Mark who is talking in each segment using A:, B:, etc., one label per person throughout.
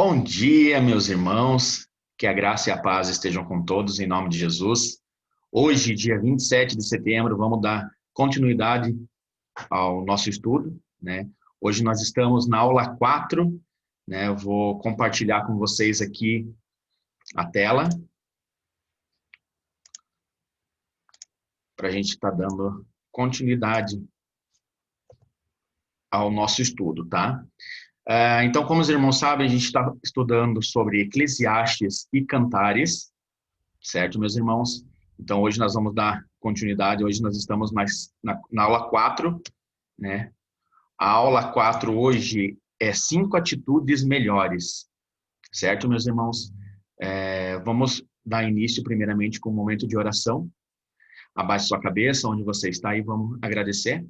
A: Bom dia, meus irmãos. Que a graça e a paz estejam com todos, em nome de Jesus. Hoje, dia 27 de setembro, vamos dar continuidade ao nosso estudo, né? Hoje nós estamos na aula 4, né? Eu vou compartilhar com vocês aqui a tela para a gente estar dando continuidade ao nosso estudo, tá? Então, como os irmãos sabem, a gente está estudando sobre Eclesiastes e Cantares, certo, meus irmãos? Então, hoje nós vamos dar continuidade. Hoje nós estamos mais na aula 4, né? A aula 4 hoje é 5 atitudes melhores, certo, meus irmãos? Vamos dar início, primeiramente, com um momento de oração. Abaixe sua cabeça, onde você está, e vamos agradecer.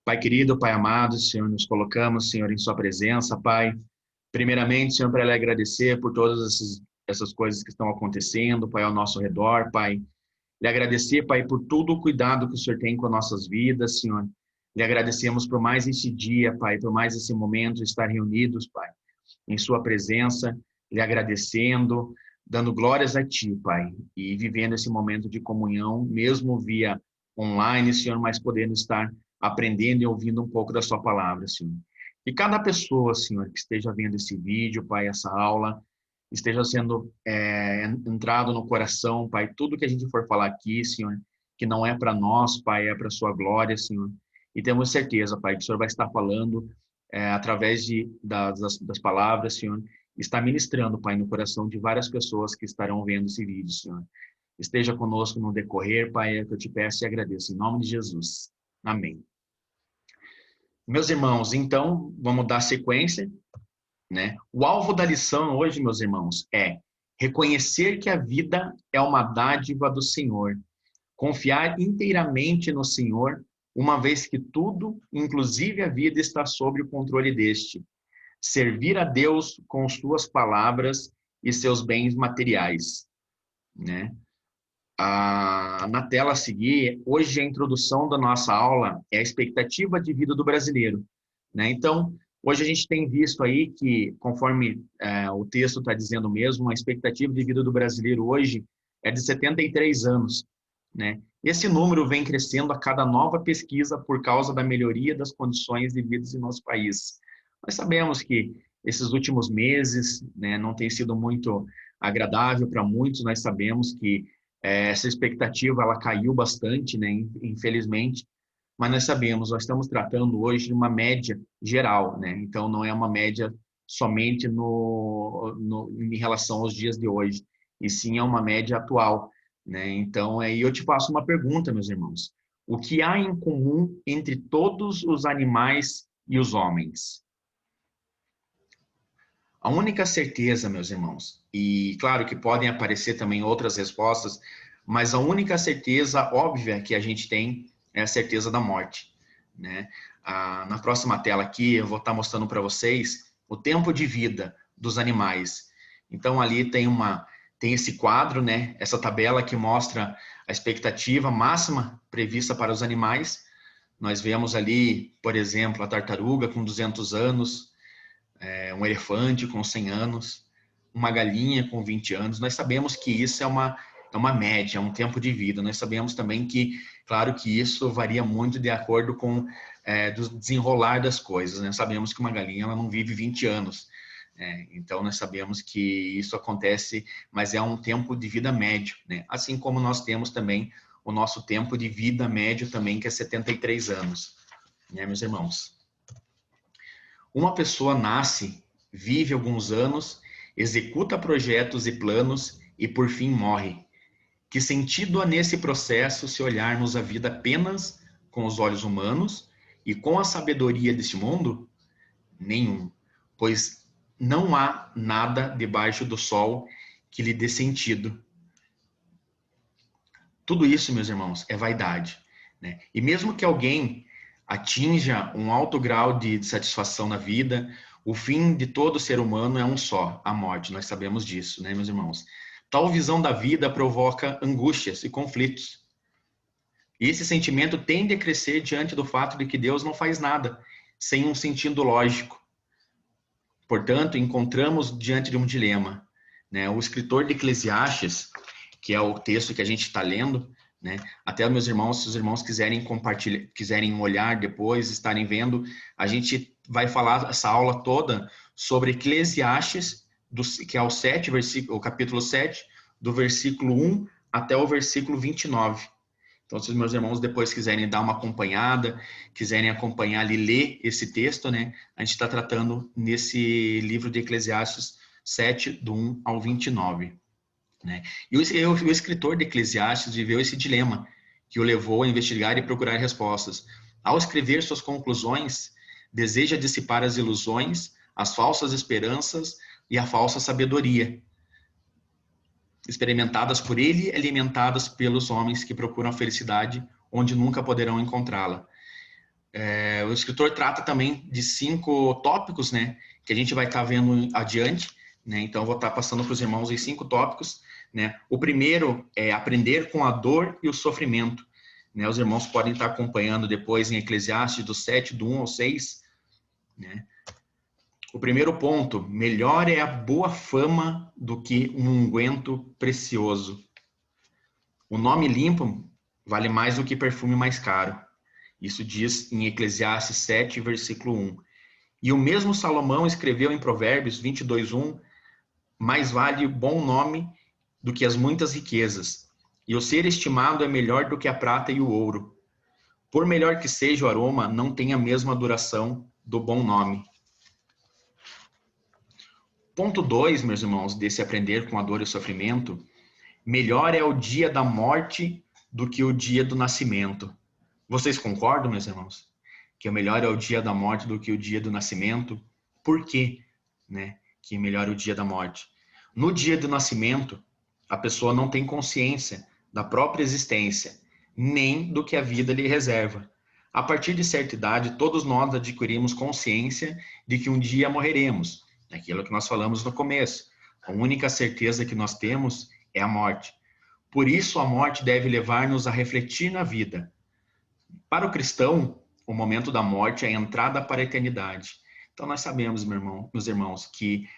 A: Pai querido, Pai amado, Senhor, nos colocamos, Senhor, em sua presença, Pai. Primeiramente, Senhor, para lhe agradecer por todas essas coisas que estão acontecendo, Pai, ao nosso redor, Pai. Lhe agradecer, Pai, por todo o cuidado que o Senhor tem com nossas vidas, Senhor. Lhe agradecemos por mais esse dia, Pai, por mais esse momento de estar reunidos, Pai, em sua presença, lhe agradecendo, dando glórias a Ti, Pai, e vivendo esse momento de comunhão, mesmo via online, Senhor, mas podendo estar aprendendo e ouvindo um pouco da Sua palavra, Senhor. E cada pessoa, Senhor, que esteja vendo esse vídeo, Pai, essa aula, esteja sendo entrado no coração, Pai, tudo que a gente for falar aqui, Senhor, que não é para nós, Pai, é para a Sua glória, Senhor. E temos certeza, Pai, que o Senhor vai estar falando através das palavras, Senhor, está ministrando, Pai, no coração de várias pessoas que estarão vendo esse vídeo, Senhor. Esteja conosco no decorrer, Pai, é o que eu te peço e agradeço, em nome de Jesus. Amém. Meus irmãos, então, vamos dar sequência, né? O alvo da lição hoje, meus irmãos, é reconhecer que a vida é uma dádiva do Senhor, confiar inteiramente no Senhor, uma vez que tudo, inclusive a vida, está sob o controle deste, servir a Deus com suas palavras e seus bens materiais, né? Na tela a seguir, hoje a introdução da nossa aula é a expectativa de vida do brasileiro, né? Então, hoje a gente tem visto aí que, conforme o texto está dizendo mesmo, a expectativa de vida do brasileiro hoje é de 73 anos, né? Esse número vem crescendo a cada nova pesquisa por causa da melhoria das condições de vida em nosso país. Nós sabemos que esses últimos meses, né, não tem sido muito agradável para muitos. Nós sabemos que essa expectativa ela caiu bastante, né, infelizmente, mas nós sabemos, nós estamos tratando hoje de uma média geral, né? Então não é uma média somente em relação aos dias de hoje, e sim é uma média atual, né? Então, eu te faço uma pergunta, meus irmãos. O que há em comum entre todos os animais e os homens? A única certeza, meus irmãos, e claro que podem aparecer também outras respostas, mas a única certeza óbvia que a gente tem é a certeza da morte, né? Na próxima tela aqui, eu vou estar mostrando para vocês o tempo de vida dos animais. Então, ali tem esse quadro, né? Essa tabela que mostra a expectativa máxima prevista para os animais. Nós vemos ali, por exemplo, a tartaruga com 200 anos, um elefante com 100 anos, uma galinha com 20 anos. Nós sabemos que isso é uma média, é um tempo de vida. Nós sabemos também que, claro que isso varia muito de acordo com do desenrolar das coisas, né? Sabemos que uma galinha ela não vive 20 anos. Então, nós sabemos que isso acontece, mas é um tempo de vida médio, né? Assim como nós temos também o nosso tempo de vida médio também, que é 73 anos, né, meus irmãos? Uma pessoa nasce, vive alguns anos, executa projetos e planos e por fim morre. Que sentido há nesse processo se olharmos a vida apenas com os olhos humanos e com a sabedoria deste mundo? Nenhum, pois não há nada debaixo do sol que lhe dê sentido. Tudo isso, meus irmãos, é vaidade, né? E mesmo que alguém atinja um alto grau de satisfação na vida, o fim de todo ser humano é um só, a morte. Nós sabemos disso, né, meus irmãos? Tal visão da vida provoca angústias e conflitos. E esse sentimento tende a crescer diante do fato de que Deus não faz nada sem um sentido lógico. Portanto, encontramos diante de um dilema, né? O escritor de Eclesiastes, que é o texto que a gente está lendo, né? Até meus irmãos, se os irmãos quiserem compartilhar, quiserem olhar depois, estarem vendo, a gente vai falar essa aula toda sobre Eclesiastes, que é o 7, o capítulo 7, do versículo 1 até o versículo 29. Então, se os meus irmãos depois quiserem dar uma acompanhada, quiserem acompanhar ali, ler esse texto, né? A gente está tratando nesse livro de Eclesiastes 7, do 1 ao 29. Né? E o escritor de Eclesiastes viveu esse dilema que o levou a investigar e procurar respostas. Ao escrever suas conclusões, deseja dissipar as ilusões, as falsas esperanças e a falsa sabedoria, experimentadas por ele e alimentadas pelos homens que procuram a felicidade onde nunca poderão encontrá-la. O escritor trata também de 5 tópicos, né, que a gente vai estar vendo adiante, né? Então eu vou estar passando para os irmãos em 5 tópicos, né? O primeiro é aprender com a dor e o sofrimento, né? Os irmãos podem estar acompanhando depois em Eclesiastes do 7, do 1 ao 6, né? O primeiro ponto, melhor é a boa fama do que um unguento precioso. O nome limpo vale mais do que perfume mais caro. Isso diz em Eclesiastes 7, versículo 1. E o mesmo Salomão escreveu em Provérbios 22, 1, mais vale o bom nome do que as muitas riquezas, e o ser estimado é melhor do que a prata e o ouro. Por melhor que seja o aroma, não tem a mesma duração do bom nome. Ponto 2, meus irmãos, desse aprender com a dor e o sofrimento, melhor é o dia da morte do que o dia do nascimento. Vocês concordam, meus irmãos? Que o melhor é o dia da morte do que o dia do nascimento? Por quê, né? Que melhor é o dia da morte? No dia do nascimento, a pessoa não tem consciência da própria existência, nem do que a vida lhe reserva. A partir de certa idade, todos nós adquirimos consciência de que um dia morreremos. Aquilo que nós falamos no começo. A única certeza que nós temos é a morte. Por isso, a morte deve levar-nos a refletir na vida. Para o cristão, o momento da morte é a entrada para a eternidade. Então, nós sabemos, meus irmãos, que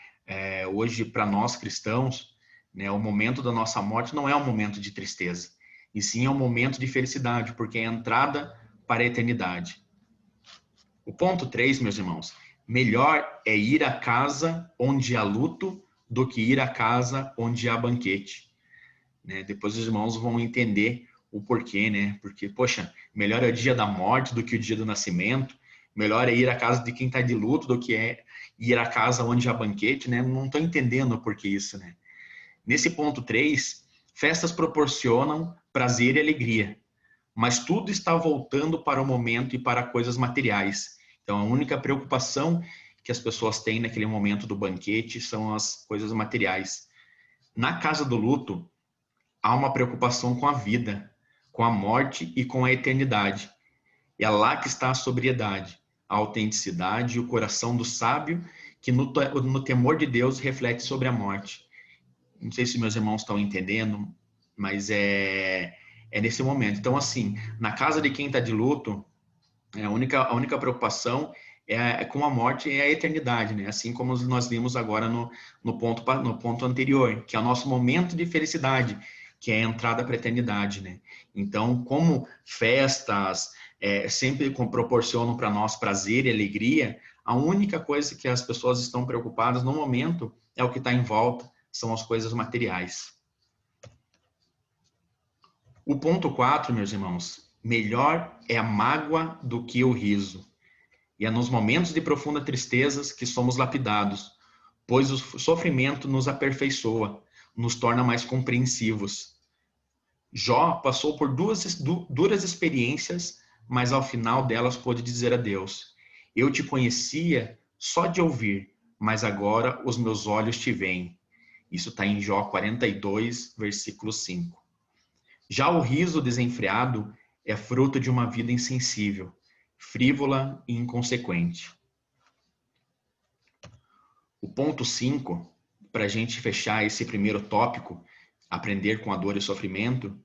A: hoje, para nós cristãos, né, o momento da nossa morte não é um momento de tristeza, e sim é um momento de felicidade, porque é a entrada para a eternidade. O ponto 3, meus irmãos, melhor é ir à casa onde há luto do que ir à casa onde há banquete. Né? Depois os irmãos vão entender o porquê, né? Porque, poxa, melhor é o dia da morte do que o dia do nascimento, melhor é ir à casa de quem está de luto do que é ir à casa onde há banquete, né? Não estou entendendo o porquê isso, né? Nesse ponto 3, festas proporcionam prazer e alegria, mas tudo está voltando para o momento e para coisas materiais. Então, a única preocupação que as pessoas têm naquele momento do banquete são as coisas materiais. Na casa do luto, há uma preocupação com a vida, com a morte e com a eternidade. E é lá que está a sobriedade, a autenticidade e o coração do sábio que no temor de Deus reflete sobre a morte. Não sei se meus irmãos estão entendendo, mas é nesse momento. Então, assim, na casa de quem está de luto, a única preocupação com a morte é a eternidade, né? Assim como nós vimos agora no ponto anterior, que é o nosso momento de felicidade, que é a entrada para a eternidade, né? Então, como festas sempre proporcionam para nós prazer e alegria, a única coisa que as pessoas estão preocupadas no momento é o que está em volta, são as coisas materiais. O ponto 4, meus irmãos, melhor é a mágoa do que o riso. E é nos momentos de profunda tristeza que somos lapidados, pois o sofrimento nos aperfeiçoa, nos torna mais compreensivos. Jó passou por duras experiências, mas ao final delas pôde dizer a Deus: eu te conhecia só de ouvir, mas agora os meus olhos te veem. Isso está em Jó 42, versículo 5. Já o riso desenfreado é fruto de uma vida insensível, frívola e inconsequente. O ponto 5, para a gente fechar esse primeiro tópico, aprender com a dor e o sofrimento,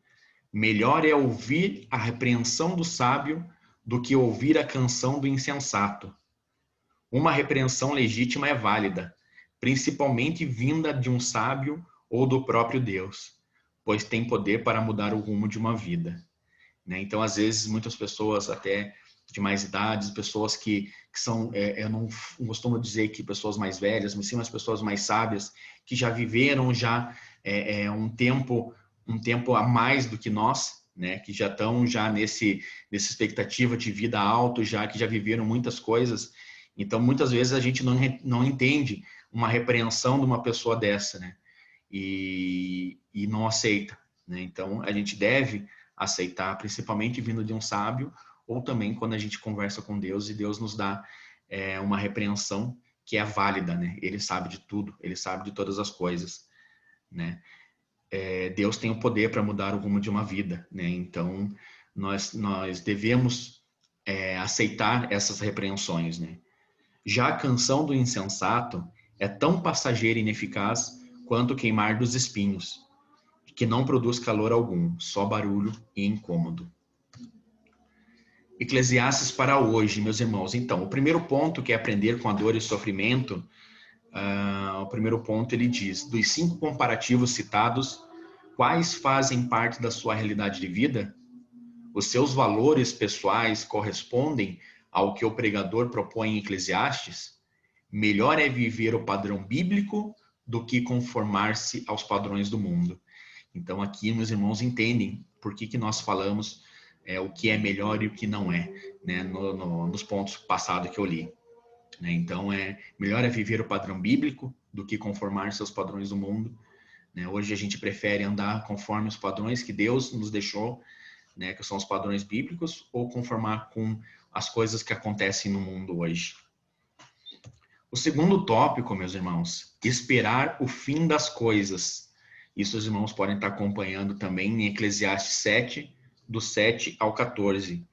A: melhor é ouvir a repreensão do sábio do que ouvir a canção do insensato. Uma repreensão legítima é válida, principalmente vinda de um sábio ou do próprio Deus, pois tem poder para mudar o rumo de uma vida. Né? Então, às vezes, muitas pessoas, até de mais idades, pessoas que são, eu não costumo dizer que pessoas mais velhas, mas sim as pessoas mais sábias, que já viveram já um tempo a mais do que nós, né? Que já estão já nessa expectativa de vida alto, já que já viveram muitas coisas. Então, muitas vezes a gente não entende uma repreensão de uma pessoa dessa, né? E não aceita, né? Então, a gente deve aceitar, principalmente vindo de um sábio, ou também quando a gente conversa com Deus e Deus nos dá uma repreensão que é válida, né? Ele sabe de tudo, ele sabe de todas as coisas, né? Deus tem o poder para mudar o rumo de uma vida, né? Então, nós devemos aceitar essas repreensões, né? Já a canção do insensato é tão passageira e ineficaz quanto o queimar dos espinhos, que não produz calor algum, só barulho e incômodo. Eclesiastes para hoje, meus irmãos. Então, o primeiro ponto, que é aprender com a dor e o sofrimento, o primeiro ponto ele diz: dos 5 comparativos citados, quais fazem parte da sua realidade de vida? Os seus valores pessoais correspondem ao que o pregador propõe em Eclesiastes? Melhor é viver o padrão bíblico do que conformar-se aos padrões do mundo. Então, aqui, meus irmãos entendem por que nós falamos o que é melhor e o que não é, né, nos pontos passados que eu li. Né? Então, melhor é viver o padrão bíblico do que conformar-se aos padrões do mundo. Né? Hoje a gente prefere andar conforme os padrões que Deus nos deixou, né, que são os padrões bíblicos, ou conformar com as coisas que acontecem no mundo hoje. O segundo tópico, meus irmãos, esperar o fim das coisas. Isso os irmãos podem estar acompanhando também em Eclesiastes 7, do 7 ao 14.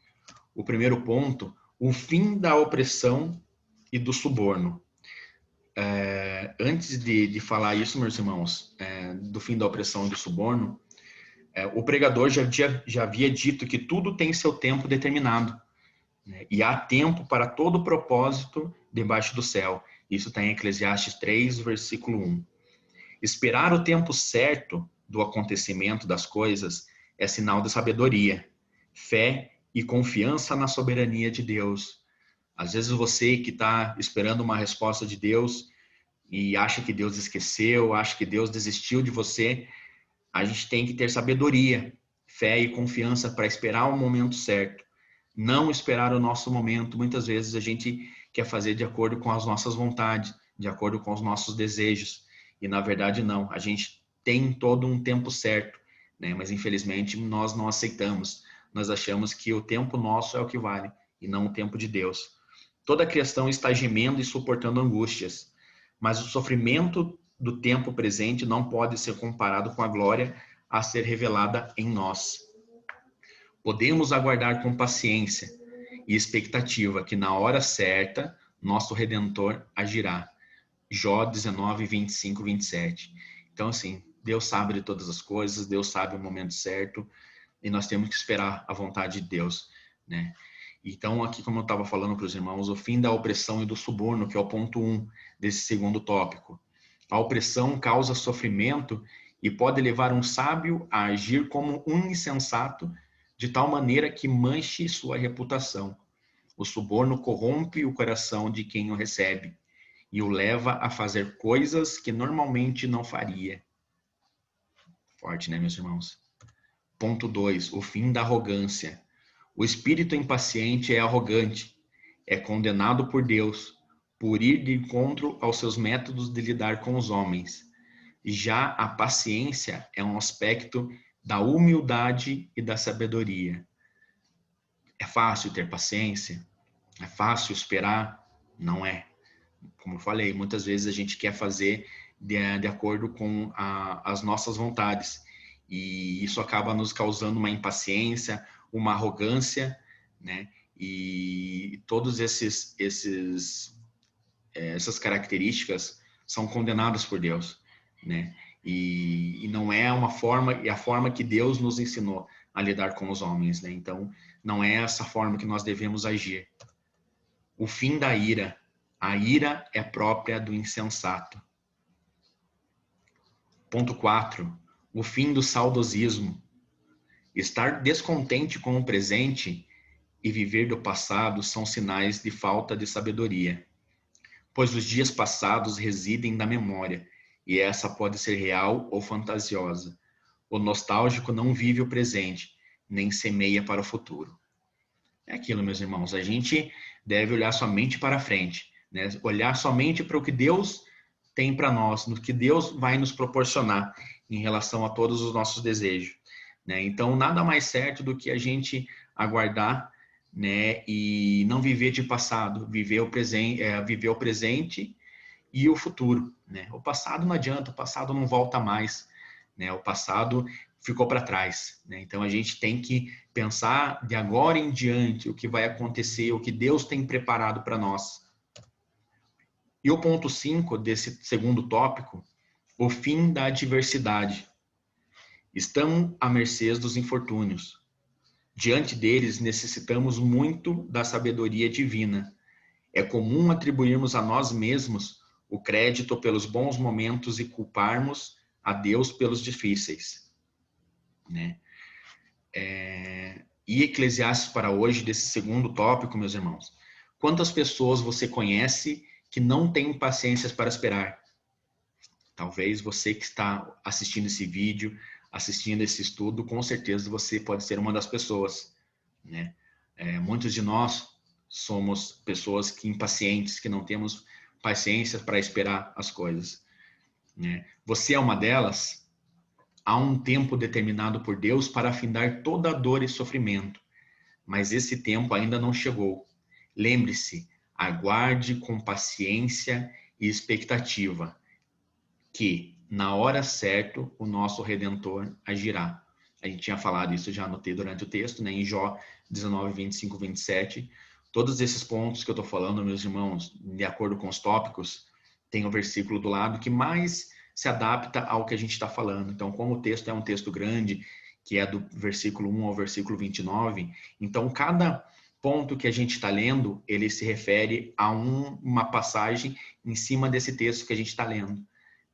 A: O primeiro ponto, o fim da opressão e do suborno. Antes de falar isso, meus irmãos, do fim da opressão e do suborno, o pregador já havia dito que tudo tem seu tempo determinado, né? E há tempo para todo propósito debaixo do céu. Isso está em Eclesiastes 3, versículo 1. Esperar o tempo certo do acontecimento das coisas é sinal de sabedoria, fé e confiança na soberania de Deus. Às vezes você que está esperando uma resposta de Deus e acha que Deus esqueceu, acha que Deus desistiu de você, a gente tem que ter sabedoria, fé e confiança para esperar o momento certo. Não esperar o nosso momento. Muitas vezes a gente quer fazer de acordo com as nossas vontades, de acordo com os nossos desejos. E na verdade não. A gente tem todo um tempo certo, né? Mas infelizmente nós não aceitamos. Nós achamos que o tempo nosso é o que vale e não o tempo de Deus. Toda a criação está gemendo e suportando angústias, mas o sofrimento do tempo presente não pode ser comparado com a glória a ser revelada em nós. Podemos aguardar com paciência e expectativa que na hora certa nosso Redentor agirá. Jó 19, 25, 27. Então, assim, Deus sabe de todas as coisas, Deus sabe o momento certo e nós temos que esperar a vontade de Deus, né? Então, aqui, como eu estava falando para os irmãos, o fim da opressão e do suborno, que é o ponto 1 desse segundo tópico. A opressão causa sofrimento e pode levar um sábio a agir como um insensato, de tal maneira que manche sua reputação. O suborno corrompe o coração de quem o recebe e o leva a fazer coisas que normalmente não faria. Forte, né, meus irmãos? Ponto 2, o fim da arrogância. O espírito impaciente é arrogante, é condenado por Deus, por ir de encontro aos seus métodos de lidar com os homens. Já a paciência é um aspecto da humildade e da sabedoria. É fácil ter paciência? É fácil esperar? Não é. Como eu falei, muitas vezes a gente quer fazer de acordo com as nossas vontades. E isso acaba nos causando uma impaciência, uma arrogância, né? E todas essas características são condenadas por Deus, né? E não é uma forma, e a forma que Deus nos ensinou a lidar com os homens, né? Então, não é essa forma que nós devemos agir. O fim da ira. A ira é própria do insensato. Ponto 4. O fim do saudosismo. Estar descontente com o presente e viver do passado são sinais de falta de sabedoria, pois os dias passados residem na memória, e essa pode ser real ou fantasiosa. O nostálgico não vive o presente, nem semeia para o futuro. É aquilo, meus irmãos, a gente deve olhar somente para frente, né? Olhar somente para o que Deus tem para nós, no que Deus vai nos proporcionar em relação a todos os nossos desejos, né? Então, nada mais certo do que a gente aguardar, né, e não viver de passado, viver o presente e o futuro, né? O passado não adianta, o passado não volta mais, né? O passado ficou para trás, né? Então a gente tem que pensar de agora em diante o que vai acontecer, o que Deus tem preparado para nós. E o ponto 5 desse segundo tópico, o fim da adversidade. Estamos à mercê dos infortúnios. Diante deles, necessitamos muito da sabedoria divina. É comum atribuirmos a nós mesmos o crédito pelos bons momentos e culparmos a Deus pelos difíceis, né? E Eclesiastes para hoje, desse segundo tópico, meus irmãos. Quantas pessoas você conhece que não têm paciência para esperar? Talvez você que está assistindo esse vídeo, assistindo esse estudo, com certeza você pode ser uma das pessoas, né? Muitos de nós somos pessoas impacientes, que não temos paciência para esperar as coisas, né? Você é uma delas? Há um tempo determinado por Deus para afindar toda a dor e sofrimento, mas esse tempo ainda não chegou. Lembre-se, aguarde com paciência e expectativa, que na hora certa o nosso Redentor agirá. A gente tinha falado isso, já anotei durante o texto, né? Em Jó 19, 25, 27. Todos esses pontos que eu estou falando, meus irmãos, de acordo com os tópicos, tem um versículo do lado que mais se adapta ao que a gente está falando. Então, como o texto é um texto grande, que é do versículo 1 ao versículo 29, então cada ponto que a gente está lendo, ele se refere a uma passagem em cima desse texto que a gente está lendo.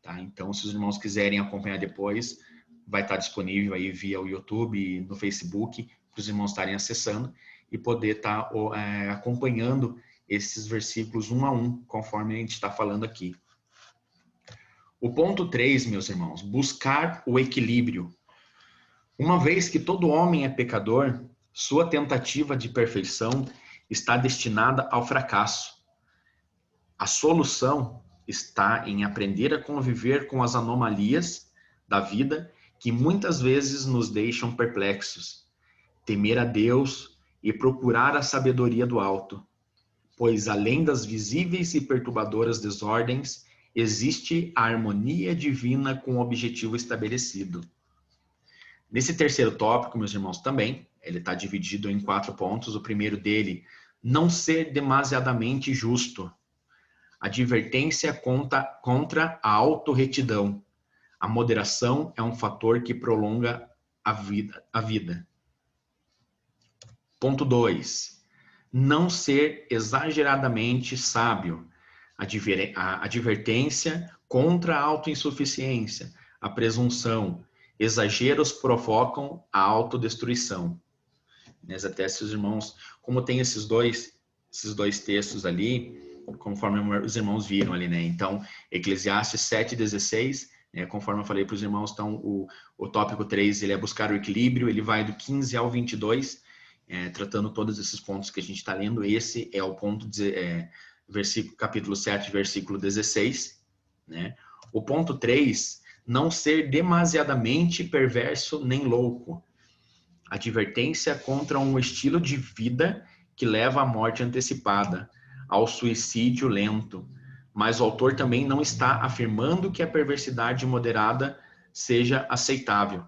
A: Tá? Então, se os irmãos quiserem acompanhar depois, vai estar disponível aí via o YouTube e no Facebook, para os irmãos estarem acessando e poder estar acompanhando esses versículos um a um, conforme a gente está falando aqui. O ponto 3, meus irmãos, buscar o equilíbrio. Uma vez que todo homem é pecador, sua tentativa de perfeição está destinada ao fracasso. A solução está em aprender a conviver com as anomalias da vida que muitas vezes nos deixam perplexos, temer a Deus e procurar a sabedoria do alto, pois além das visíveis e perturbadoras desordens, existe a harmonia divina com o objetivo estabelecido. Nesse terceiro tópico, meus irmãos, também, ele está dividido em 4 pontos. O primeiro dele, não ser demasiadamente justo. Advertência contra a autorretidão. A moderação é um fator que prolonga a vida. Ponto 2. Não ser exageradamente sábio. A advertência contra a autoinsuficiência, a presunção. Exageros provocam a autodestruição. Mas até se os irmãos, como tem esses dois textos ali, conforme os irmãos viram ali, né? Então, Eclesiastes 7:16, né? Conforme eu falei para os irmãos, então o tópico 3, ele é buscar o equilíbrio, ele vai do 15 ao 22, tratando todos esses pontos que a gente está lendo. Esse é o ponto, capítulo 7, versículo 16, né? O ponto 3, não ser demasiadamente perverso nem louco. Advertência contra um estilo de vida que leva à morte antecipada, ao suicídio lento. Mas o autor também não está afirmando que a perversidade moderada seja aceitável.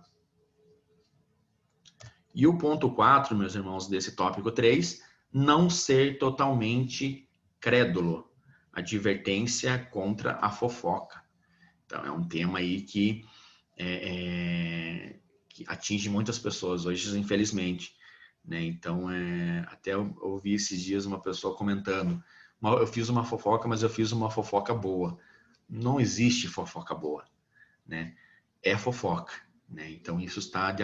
A: E o ponto 4, meus irmãos, desse tópico 3, não ser totalmente crédulo. Advertência contra a fofoca. Então, é um tema aí que atinge muitas pessoas hoje, infelizmente, né? Então, até eu ouvi esses dias uma pessoa comentando, eu fiz uma fofoca, mas eu fiz uma fofoca boa. Não existe fofoca boa, né? É fofoca, né? Então isso está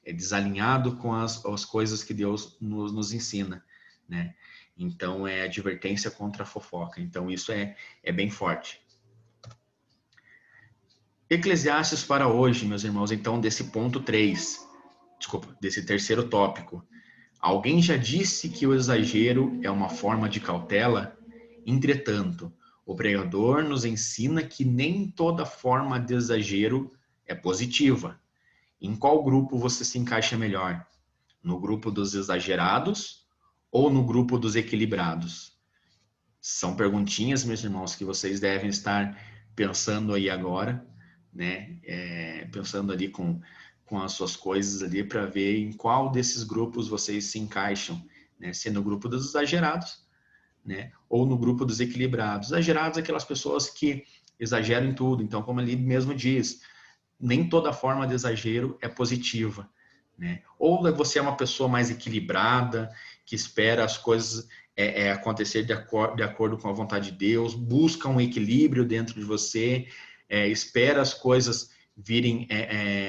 A: desalinhado com as coisas que Deus nos ensina, né? Então é advertência contra a fofoca. Então isso é bem forte. Eclesiastes para hoje, meus irmãos, então desse ponto 3, desculpa, desse terceiro tópico. Alguém já disse que o exagero é uma forma de cautela? Entretanto, o pregador nos ensina que nem toda forma de exagero é positiva. Em qual grupo você se encaixa melhor? No grupo dos exagerados ou no grupo dos equilibrados? São perguntinhas, meus irmãos, que vocês devem estar pensando aí agora, né? Pensando ali com as suas coisas ali para ver em qual desses grupos vocês se encaixam, né? Se é no grupo dos exagerados, né? Ou no grupo dos equilibrados. Exagerados é aquelas pessoas que exageram em tudo. Então, como ali mesmo diz, nem toda forma de exagero é positiva, né? Ou você é uma pessoa mais equilibrada, que espera as coisas acontecer de acordo com a vontade de Deus, busca um equilíbrio dentro de você, espera as coisas virem,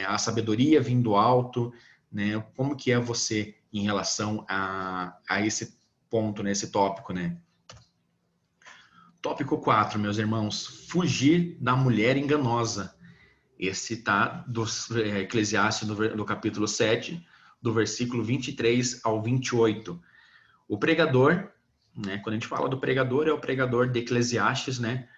A: a sabedoria vindo alto, né? Como que é você em relação a esse ponto, né? Esse tópico, né? Tópico 4, meus irmãos, fugir da mulher enganosa. Esse está do Eclesiastes, no capítulo 7, do versículo 23 ao 28. O pregador, né, quando a gente fala do pregador, é o pregador de Eclesiastes, né,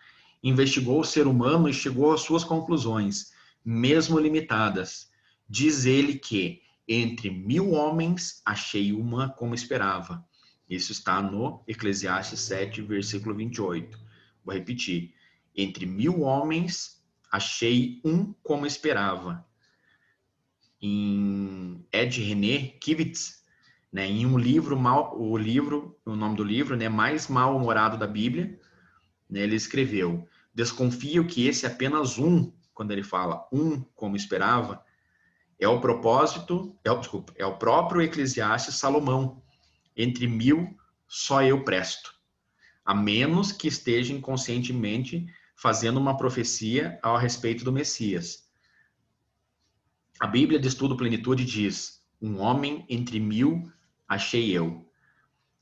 A: investigou o ser humano e chegou às suas conclusões, mesmo limitadas. Diz ele que entre 1000 homens achei uma como esperava. Isso está no Eclesiastes 7, versículo 28. Vou repetir. Entre 1000 homens achei um como esperava. Em Ed René Kivitz, né, em um livro, o nome do livro, né, mais mal-humorado da Bíblia, né, ele escreveu: desconfio que esse apenas um, quando ele fala um como esperava, é o propósito, é o próprio Eclesiastes Salomão. Entre 1000, só eu presto. A menos que esteja inconscientemente fazendo uma profecia ao respeito do Messias. A Bíblia de Estudo Plenitude diz: um homem entre 1000 achei eu.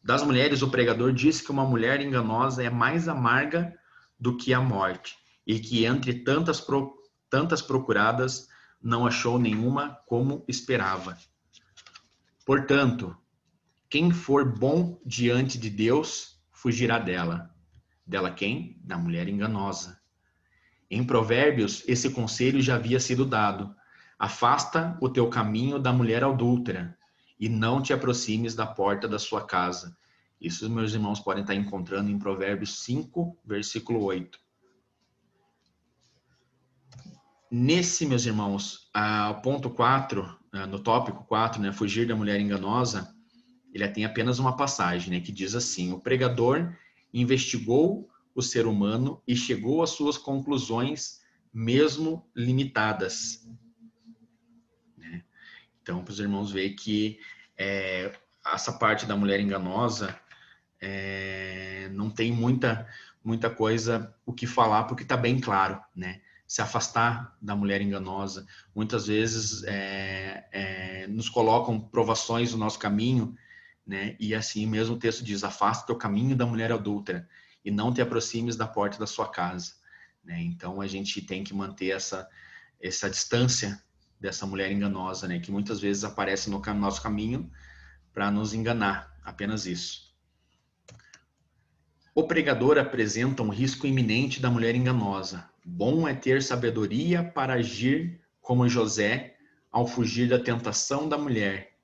A: Das mulheres, o pregador disse que uma mulher enganosa é mais amarga do que a morte, e que entre tantas procuradas não achou nenhuma como esperava. Portanto, quem for bom diante de Deus, fugirá dela. Dela quem? Da mulher enganosa. Em Provérbios, esse conselho já havia sido dado. Afasta o teu caminho da mulher adúltera, e não te aproximes da porta da sua casa. Isso meus irmãos podem estar encontrando em Provérbios 5, versículo 8. Nesse, meus irmãos, ponto 4, no tópico 4, né, fugir da mulher enganosa, ele tem apenas uma passagem, né, que diz assim: o pregador investigou o ser humano e chegou às suas conclusões, mesmo limitadas. Né? Então, para os irmãos verem que essa parte da mulher enganosa não tem muita coisa o que falar, porque está bem claro, né? Se afastar da mulher enganosa. Muitas vezes nos colocam provações no nosso caminho, né? E assim mesmo o texto diz: afasta teu caminho da mulher adúltera e não te aproximes da porta da sua casa, né? Então a gente tem que manter essa distância dessa mulher enganosa, né? Que muitas vezes aparece no nosso caminho para nos enganar, apenas isso. O pregador apresenta um risco iminente da mulher enganosa. Bom é ter sabedoria para agir como José ao fugir da tentação da mulher,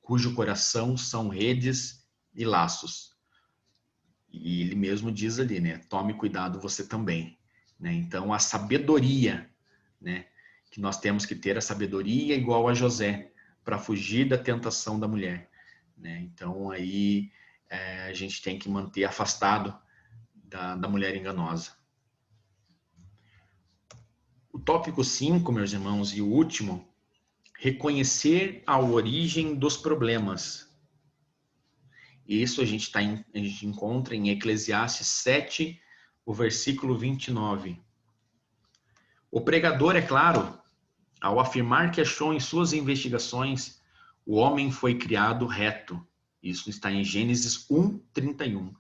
A: cujo coração são redes e laços. E ele mesmo diz ali, né? Tome cuidado você também, né? Então a sabedoria, né? Que nós temos que ter a sabedoria igual a José para fugir da tentação da mulher, né? Então aí a gente tem que manter afastado da mulher enganosa. O tópico 5, meus irmãos, e o último, reconhecer a origem dos problemas. Isso a gente encontra em Eclesiastes 7, o versículo 29. O pregador, é claro, ao afirmar que achou em suas investigações o homem foi criado reto. Isso está em Gênesis 1, 31.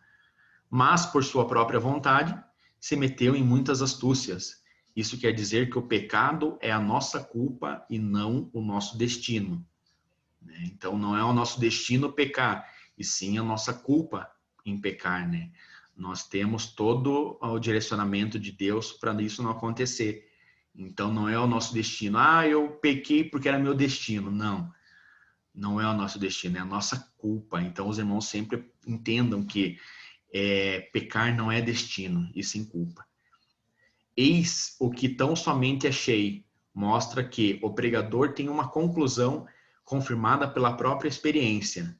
A: Mas, por sua própria vontade, se meteu em muitas astúcias. Isso quer dizer que o pecado é a nossa culpa e não o nosso destino. Então, não é o nosso destino pecar, e sim a nossa culpa em pecar, né? Nós temos todo o direcionamento de Deus para isso não acontecer. Então, não é o nosso destino. Ah, eu pequei porque era meu destino. Não, não é o nosso destino, é a nossa culpa. Então, os irmãos sempre entendam que pecar não é destino, e sim culpa. Eis o que tão somente achei. Mostra que o pregador tem uma conclusão confirmada pela própria experiência.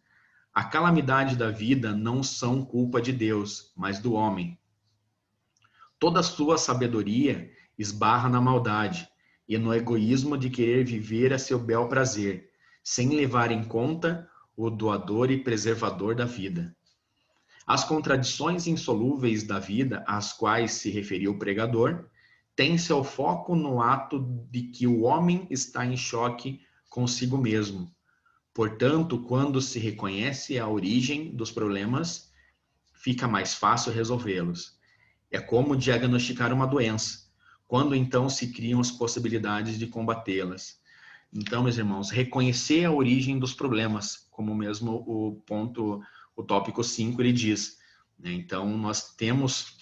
A: A calamidade da vida não são culpa de Deus, mas do homem. Toda sua sabedoria esbarra na maldade e no egoísmo de querer viver a seu bel prazer, sem levar em conta o doador e preservador da vida. As contradições insolúveis da vida, às quais se referiu o pregador, têm seu foco no ato de que o homem está em choque consigo mesmo. Portanto, quando se reconhece a origem dos problemas, fica mais fácil resolvê-los. É como diagnosticar uma doença, quando então se criam as possibilidades de combatê-las. Então, meus irmãos, reconhecer a origem dos problemas, como mesmo o tópico 5 ele diz. Então, nós temos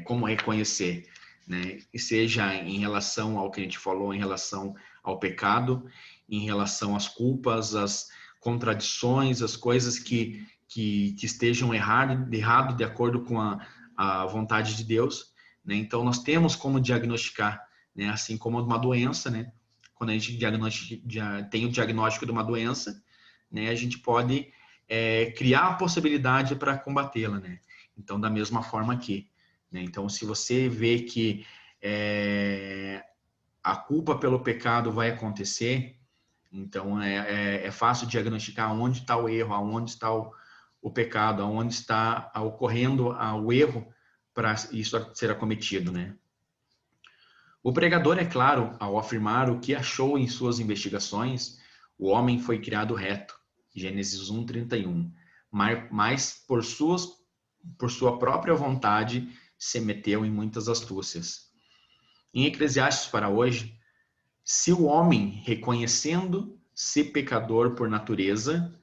A: como reconhecer, né? E seja em relação ao que a gente falou, em relação ao pecado, em relação às culpas, às contradições, as coisas que estejam errado de acordo com a vontade de Deus, né? Então, nós temos como diagnosticar, né? Assim como uma doença, né? Quando a gente tem o diagnóstico de uma doença, né? A gente pode criar a possibilidade para combatê-la, né? Então, da mesma forma aqui, né? Então, se você vê que a culpa pelo pecado vai acontecer, então é fácil diagnosticar onde está o erro, aonde está o pecado, aonde está ocorrendo o erro para isso ser acometido, né? O pregador, é claro, ao afirmar o que achou em suas investigações, o homem foi criado reto, Gênesis 1, 31, mas por sua própria vontade se meteu em muitas astúcias. Em Eclesiastes para hoje, se o homem, reconhecendo-se pecador por natureza,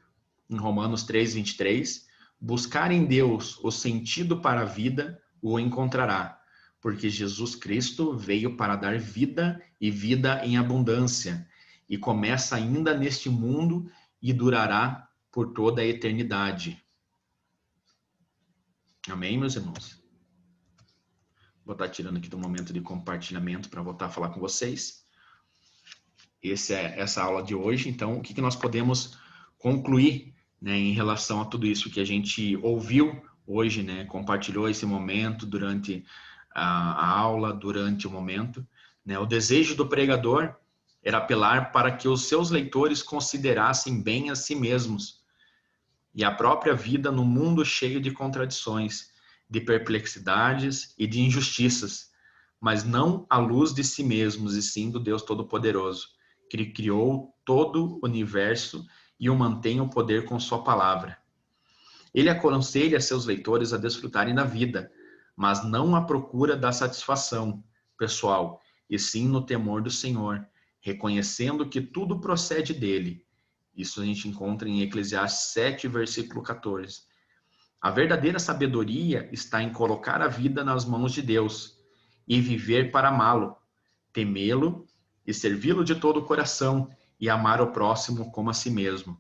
A: em Romanos 3, 23, buscar em Deus o sentido para a vida, o encontrará, porque Jesus Cristo veio para dar vida e vida em abundância, e começa ainda neste mundo e durará por toda a eternidade. Amém, meus irmãos? Vou estar tirando aqui do momento de compartilhamento para voltar a falar com vocês. Essa aula de hoje. Então, o que nós podemos concluir, né, em relação a tudo isso que a gente ouviu hoje, né, compartilhou esse momento durante a aula, durante o momento, né? O desejo do pregador era apelar para que os seus leitores considerassem bem a si mesmos e a própria vida no mundo cheio de contradições, de perplexidades e de injustiças, mas não à luz de si mesmos, e sim do Deus Todo-Poderoso, que criou todo o universo e o mantém o poder com sua palavra. Ele aconselha seus leitores a desfrutarem da vida, mas não à procura da satisfação pessoal, e sim no temor do Senhor, reconhecendo que tudo procede dele. Isso a gente encontra em Eclesiastes 7, versículo 14. A verdadeira sabedoria está em colocar a vida nas mãos de Deus e viver para amá-lo, temê-lo e servi-lo de todo o coração e amar o próximo como a si mesmo.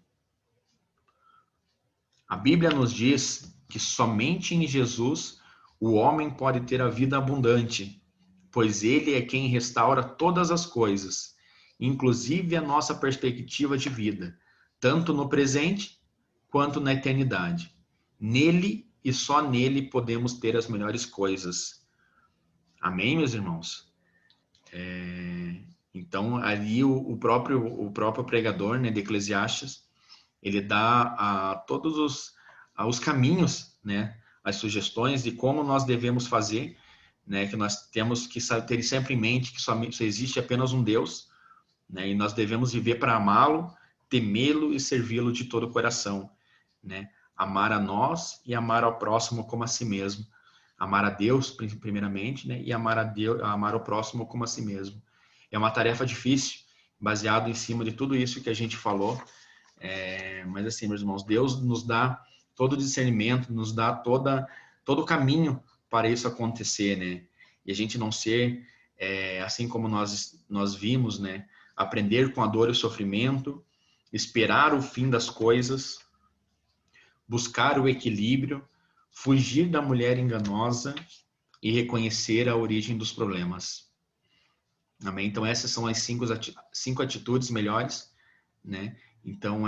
A: A Bíblia nos diz que somente em Jesus o homem pode ter a vida abundante, pois ele é quem restaura todas as coisas, inclusive a nossa perspectiva de vida, tanto no presente quanto na eternidade. Nele e só nele podemos ter as melhores coisas. Amém, meus irmãos? Então, ali o próprio pregador, né, de Eclesiastes, ele dá todos os caminhos, né, as sugestões de como nós devemos fazer, né, que nós temos que ter sempre em mente que só existe apenas um Deus, né, e nós devemos viver para amá-lo, temê-lo e servi-lo de todo o coração, né, amar a nós e amar ao próximo como a si mesmo, amar a Deus primeiramente, né, e amar amar o próximo como a si mesmo. É uma tarefa difícil, baseado em cima de tudo isso que a gente falou, mas assim, meus irmãos, Deus nos dá todo o discernimento, nos dá todo o caminho para isso acontecer, né? E a gente não ser, assim como nós vimos, né? Aprender com a dor e o sofrimento, esperar o fim das coisas, buscar o equilíbrio, fugir da mulher enganosa e reconhecer a origem dos problemas. Amém? Então, essas são as cinco atitudes melhores, né? Então,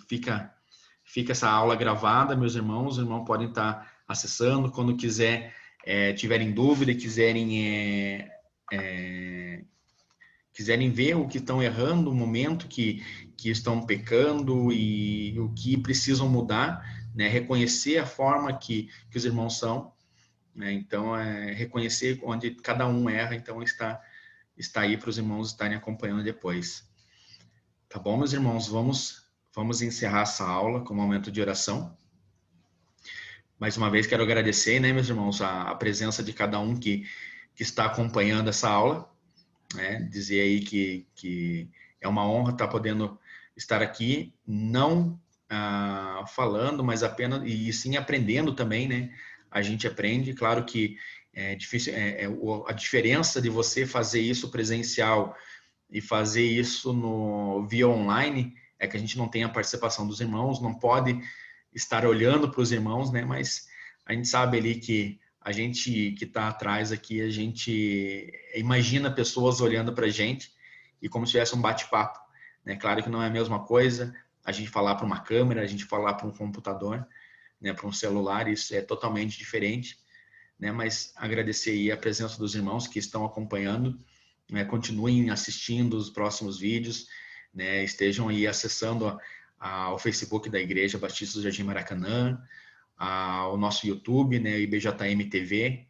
A: fica essa aula gravada, meus irmãos. Os irmãos podem estar acessando quando tiverem dúvida, quiserem ver o que estão errando, o momento que estão pecando e o que precisam mudar, né? Reconhecer a forma que os irmãos são, né? Então, reconhecer onde cada um erra, então está aí para os irmãos estarem acompanhando depois. Tá bom, meus irmãos? Vamos encerrar essa aula com um momento de oração. Mais uma vez, quero agradecer, né, meus irmãos, a presença de cada um que está acompanhando essa aula. Né? Dizer aí que é uma honra estar podendo estar aqui, não falando, mas apenas, e sim aprendendo também, né? A gente aprende, claro que é difícil, a diferença de você fazer isso presencial e fazer isso via online é que a gente não tem a participação dos irmãos, não pode estar olhando para os irmãos, né? Mas a gente sabe ali que a gente que está atrás aqui, a gente imagina pessoas olhando para a gente e como se tivesse um bate-papo, né? Claro que não é a mesma coisa a gente falar para uma câmera, a gente falar para um computador, né? Para um celular, isso é totalmente diferente, né? Mas agradecer aí a presença dos irmãos que estão acompanhando, né? Continuem assistindo os próximos vídeos, né? Estejam aí acessando o Facebook da Igreja Batista do Jardim Maracanã, o nosso YouTube, né, IBJM TV,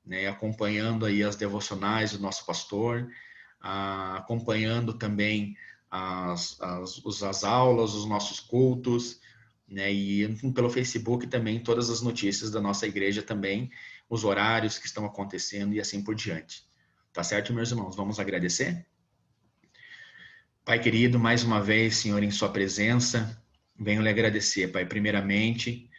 A: né, acompanhando aí as devocionais do nosso pastor, acompanhando também as aulas, os nossos cultos, né, e pelo Facebook também todas as notícias da nossa igreja também, os horários que estão acontecendo e assim por diante. Tá certo, meus irmãos? Vamos agradecer? Pai querido, mais uma vez, Senhor, em sua presença, venho lhe agradecer, Pai, primeiramente,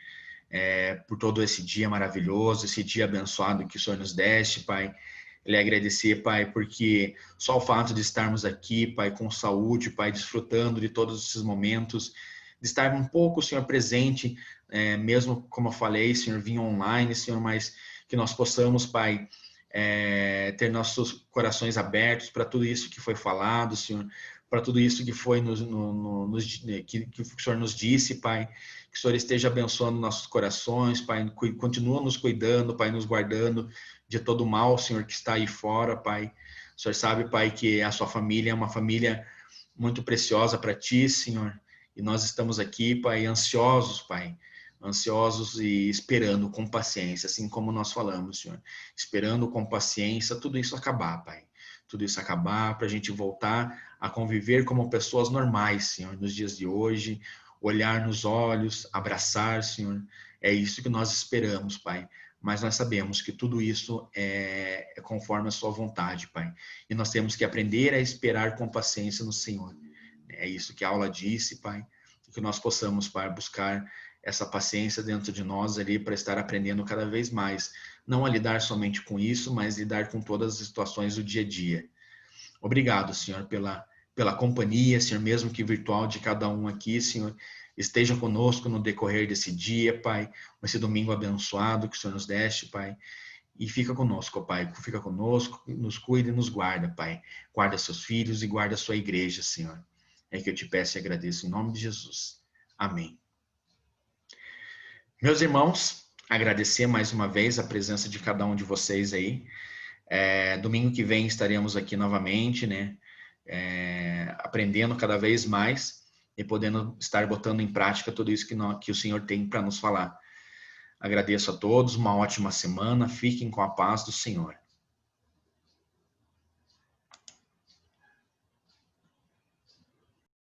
A: por todo esse dia maravilhoso, esse dia abençoado que o Senhor nos deste, Pai. Lhe agradecer, Pai, porque só o fato de estarmos aqui, Pai, com saúde, Pai, desfrutando de todos esses momentos, de estar um pouco, Senhor, presente, mesmo como eu falei, Senhor, vinha online, Senhor, mas que nós possamos, Pai, ter nossos corações abertos para tudo isso que foi falado, Senhor, para tudo isso que foi que o Senhor nos disse, Pai, que o Senhor esteja abençoando nossos corações, Pai, continua nos cuidando, Pai, nos guardando de todo o mal, Senhor, que está aí fora, Pai. O Senhor sabe, Pai, que a sua família é uma família muito preciosa para Ti, Senhor, e nós estamos aqui, Pai, ansiosos, Pai, ansiosos e esperando com paciência, assim como nós falamos, Senhor, esperando com paciência tudo isso acabar, Pai. Tudo isso acabar para a gente voltar a conviver como pessoas normais, Senhor, nos dias de hoje, olhar nos olhos, abraçar, Senhor. É isso que nós esperamos, Pai. Mas nós sabemos que tudo isso é conforme a sua vontade, Pai. E nós temos que aprender a esperar com paciência no Senhor. É isso que a aula disse, Pai. Que nós possamos, Pai, buscar essa paciência dentro de nós ali para estar aprendendo cada vez mais. Não a lidar somente com isso, mas lidar com todas as situações do dia a dia. Obrigado, Senhor, pela companhia, Senhor, mesmo que virtual, de cada um aqui, Senhor. Esteja conosco no decorrer desse dia, Pai, esse domingo abençoado que o Senhor nos deste, Pai. E fica conosco, Pai. Fica conosco, nos cuida e nos guarda, Pai. Guarda seus filhos e guarda a sua igreja, Senhor. É que eu te peço e agradeço em nome de Jesus. Amém. Meus irmãos, agradecer mais uma vez a presença de cada um de vocês aí. Domingo que vem estaremos aqui novamente, né? Aprendendo cada vez mais. e podendo estar botando em prática tudo isso que o Senhor tem para nos falar. Agradeço a todos, uma ótima semana, fiquem com a paz do Senhor.